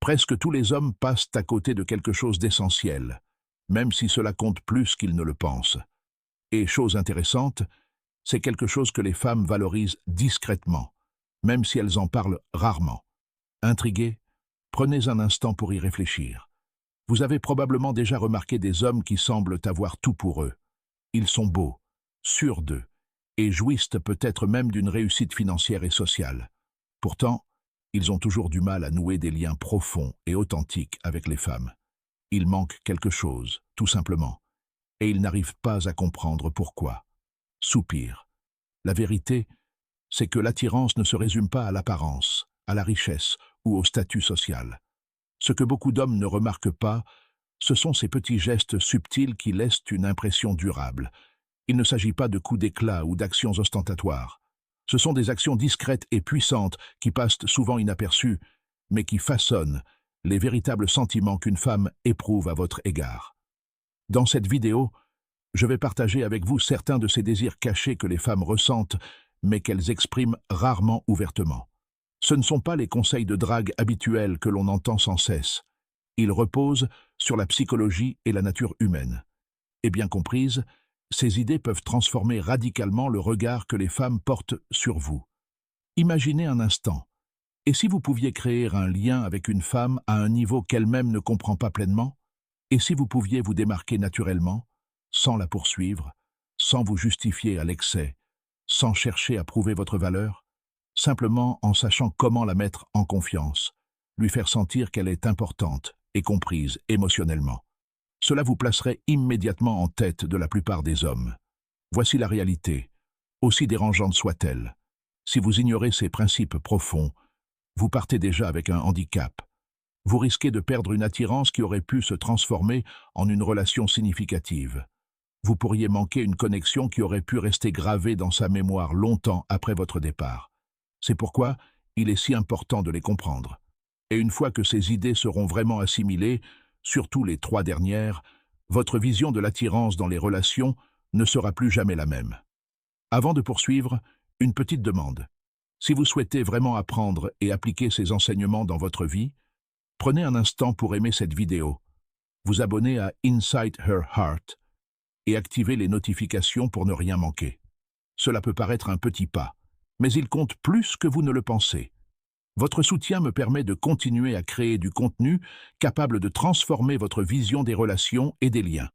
Presque tous les hommes passent à côté de quelque chose d'essentiel, même si cela compte plus qu'ils ne le pensent. Et chose intéressante, c'est quelque chose que les femmes valorisent discrètement, même si elles en parlent rarement. Intrigués? Prenez un instant pour y réfléchir. Vous avez probablement déjà remarqué des hommes qui semblent avoir tout pour eux. Ils sont beaux, sûrs d'eux, et jouissent peut-être même d'une réussite financière et sociale. Pourtant, ils ont toujours du mal à nouer des liens profonds et authentiques avec les femmes. Il manque quelque chose, tout simplement, et ils n'arrivent pas à comprendre pourquoi. Soupir. La vérité, c'est que l'attirance ne se résume pas à l'apparence, à la richesse ou au statut social. Ce que beaucoup d'hommes ne remarquent pas, ce sont ces petits gestes subtils qui laissent une impression durable. Il ne s'agit pas de coups d'éclat ou d'actions ostentatoires. Ce sont des actions discrètes et puissantes qui passent souvent inaperçues, mais qui façonnent les véritables sentiments qu'une femme éprouve à votre égard. Dans cette vidéo, je vais partager avec vous certains de ces désirs cachés que les femmes ressentent, mais qu'elles expriment rarement ouvertement. Ce ne sont pas les conseils de drague habituels que l'on entend sans cesse. Ils reposent sur la psychologie et la nature humaine. Et bien comprises, ces idées peuvent transformer radicalement le regard que les femmes portent sur vous. Imaginez un instant. Et si vous pouviez créer un lien avec une femme à un niveau qu'elle-même ne comprend pas pleinement? Et si vous pouviez vous démarquer naturellement, sans la poursuivre, sans vous justifier à l'excès, sans chercher à prouver votre valeur, simplement en sachant comment la mettre en confiance, lui faire sentir qu'elle est importante et comprise émotionnellement. Cela vous placerait immédiatement en tête de la plupart des hommes. Voici la réalité, aussi dérangeante soit-elle. Si vous ignorez ces principes profonds, vous partez déjà avec un handicap. Vous risquez de perdre une attirance qui aurait pu se transformer en une relation significative. Vous pourriez manquer une connexion qui aurait pu rester gravée dans sa mémoire longtemps après votre départ. C'est pourquoi il est si important de les comprendre. Et une fois que ces idées seront vraiment assimilées, surtout les 3 dernières, votre vision de l'attirance dans les relations ne sera plus jamais la même. Avant de poursuivre, une petite demande. Si vous souhaitez vraiment apprendre et appliquer ces enseignements dans votre vie, prenez un instant pour aimer cette vidéo, vous abonner à Inside Her Heart et activer les notifications pour ne rien manquer. Cela peut paraître un petit pas, mais il compte plus que vous ne le pensez. Votre soutien me permet de continuer à créer du contenu capable de transformer votre vision des relations et des liens.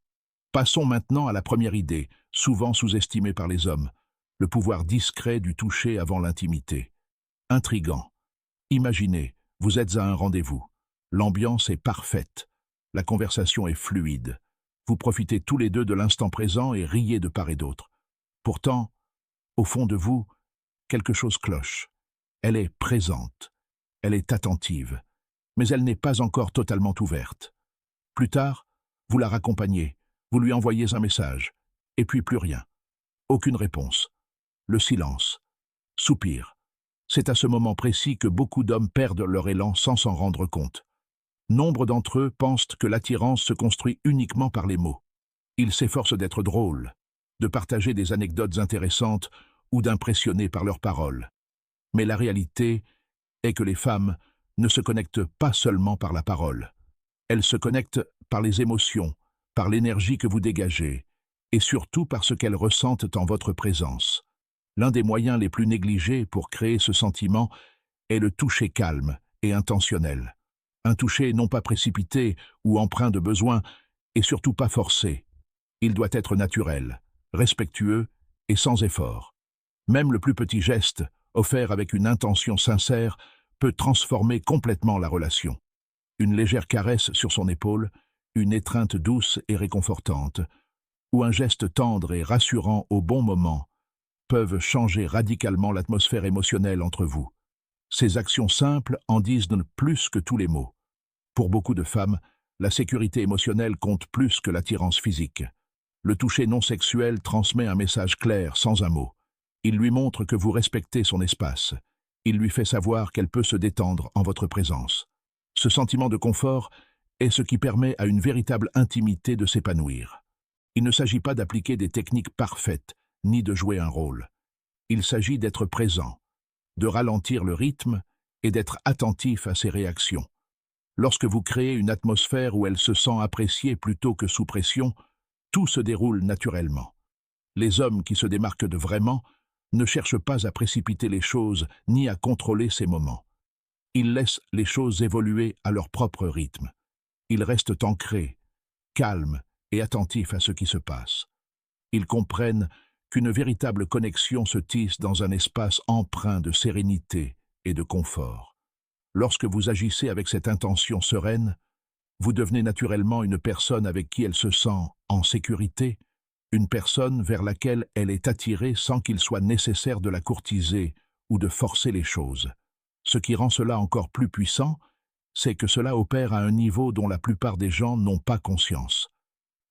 Passons maintenant à la première idée, souvent sous-estimée par les hommes, le pouvoir discret du toucher avant l'intimité. Intriguant. Imaginez, vous êtes à un rendez-vous. L'ambiance est parfaite. La conversation est fluide. Vous profitez tous les deux de l'instant présent et riez de part et d'autre. Pourtant, au fond de vous, quelque chose cloche. Elle est présente. Elle est attentive. Mais elle n'est pas encore totalement ouverte. Plus tard, vous la raccompagnez. Vous lui envoyez un message. Et puis plus rien. Aucune réponse. Le silence. Soupir. C'est à ce moment précis que beaucoup d'hommes perdent leur élan sans s'en rendre compte. Nombre d'entre eux pensent que l'attirance se construit uniquement par les mots. Ils s'efforcent d'être drôles, de partager des anecdotes intéressantes ou d'impressionner par leurs paroles. Mais la réalité est que les femmes ne se connectent pas seulement par la parole. Elles se connectent par les émotions, par l'énergie que vous dégagez, et surtout par ce qu'elles ressentent en votre présence. L'un des moyens les plus négligés pour créer ce sentiment est le toucher calme et intentionnel. Un toucher non pas précipité ou empreint de besoin, et surtout pas forcé. Il doit être naturel, respectueux et sans effort. Même le plus petit geste, offert avec une intention sincère, peut transformer complètement la relation. Une légère caresse sur son épaule, une étreinte douce et réconfortante, ou un geste tendre et rassurant au bon moment, peuvent changer radicalement l'atmosphère émotionnelle entre vous. Ces actions simples en disent plus que tous les mots. Pour beaucoup de femmes, la sécurité émotionnelle compte plus que l'attirance physique. Le toucher non sexuel transmet un message clair sans un mot. Il lui montre que vous respectez son espace. Il lui fait savoir qu'elle peut se détendre en votre présence. Ce sentiment de confort est ce qui permet à une véritable intimité de s'épanouir. Il ne s'agit pas d'appliquer des techniques parfaites, ni de jouer un rôle. Il s'agit d'être présent, de ralentir le rythme et d'être attentif à ses réactions. Lorsque vous créez une atmosphère où elle se sent appréciée plutôt que sous pression, tout se déroule naturellement. Les hommes qui se démarquent de vraiment ne cherchent pas à précipiter les choses ni à contrôler ces moments. Ils laissent les choses évoluer à leur propre rythme. Ils restent ancrés, calmes et attentifs à ce qui se passe. Ils comprennent qu'une véritable connexion se tisse dans un espace empreint de sérénité et de confort. Lorsque vous agissez avec cette intention sereine, vous devenez naturellement une personne avec qui elle se sent en sécurité, une personne vers laquelle elle est attirée sans qu'il soit nécessaire de la courtiser ou de forcer les choses. Ce qui rend cela encore plus puissant, c'est que cela opère à un niveau dont la plupart des gens n'ont pas conscience.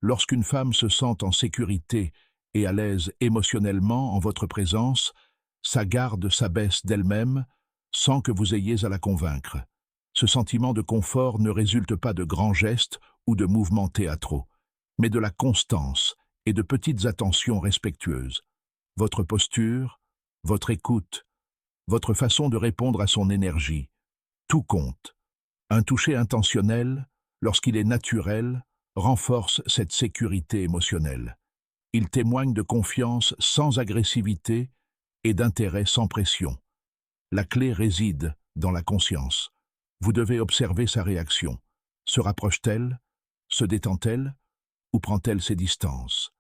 Lorsqu'une femme se sent en sécurité et à l'aise émotionnellement en votre présence, sa garde s'abaisse d'elle-même sans que vous ayez à la convaincre. Ce sentiment de confort ne résulte pas de grands gestes ou de mouvements théâtraux, mais de la constance et de petites attentions respectueuses. Votre posture, votre écoute, votre façon de répondre à son énergie, tout compte. Un toucher intentionnel, lorsqu'il est naturel, renforce cette sécurité émotionnelle. Il témoigne de confiance sans agressivité et d'intérêt sans pression. La clé réside dans la conscience. Vous devez observer sa réaction. Se rapproche-t-elle? Se détend-elle? Ou prend-elle ses distances?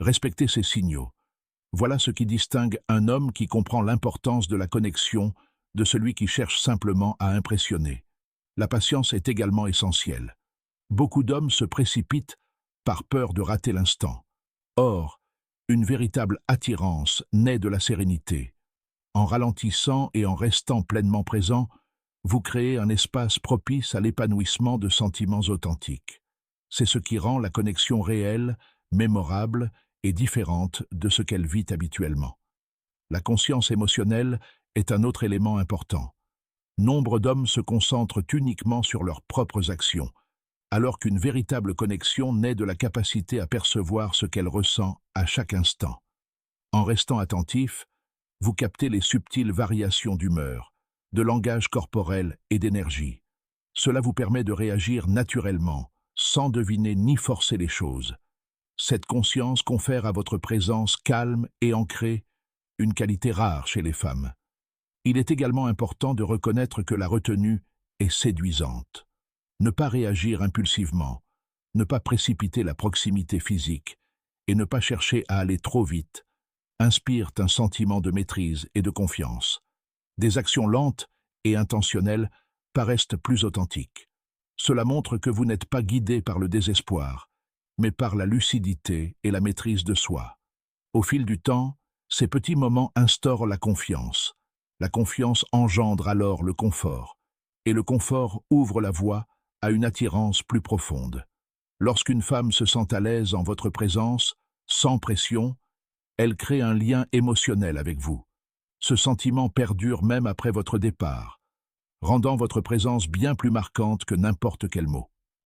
Respectez ces signaux. Voilà ce qui distingue un homme qui comprend l'importance de la connexion de celui qui cherche simplement à impressionner. La patience est également essentielle. Beaucoup d'hommes se précipitent par peur de rater l'instant. Or, une véritable attirance naît de la sérénité. En ralentissant et en restant pleinement présent, vous créez un espace propice à l'épanouissement de sentiments authentiques. C'est ce qui rend la connexion réelle, mémorable et différente de ce qu'elle vit habituellement. La conscience émotionnelle est un autre élément important. Nombre d'hommes se concentrent uniquement sur leurs propres actions, alors qu'une véritable connexion naît de la capacité à percevoir ce qu'elle ressent à chaque instant. En restant attentif, vous captez les subtiles variations d'humeur, de langage corporel et d'énergie. Cela vous permet de réagir naturellement, sans deviner ni forcer les choses. Cette conscience confère à votre présence calme et ancrée une qualité rare chez les femmes. Il est également important de reconnaître que la retenue est séduisante. Ne pas réagir impulsivement, ne pas précipiter la proximité physique et ne pas chercher à aller trop vite inspirent un sentiment de maîtrise et de confiance. Des actions lentes et intentionnelles paraissent plus authentiques. Cela montre que vous n'êtes pas guidé par le désespoir, mais par la lucidité et la maîtrise de soi. Au fil du temps, ces petits moments instaurent la confiance. La confiance engendre alors le confort, et le confort ouvre la voie à une attirance plus profonde. Lorsqu'une femme se sent à l'aise en votre présence, sans pression, elle crée un lien émotionnel avec vous. Ce sentiment perdure même après votre départ, rendant votre présence bien plus marquante que n'importe quel mot.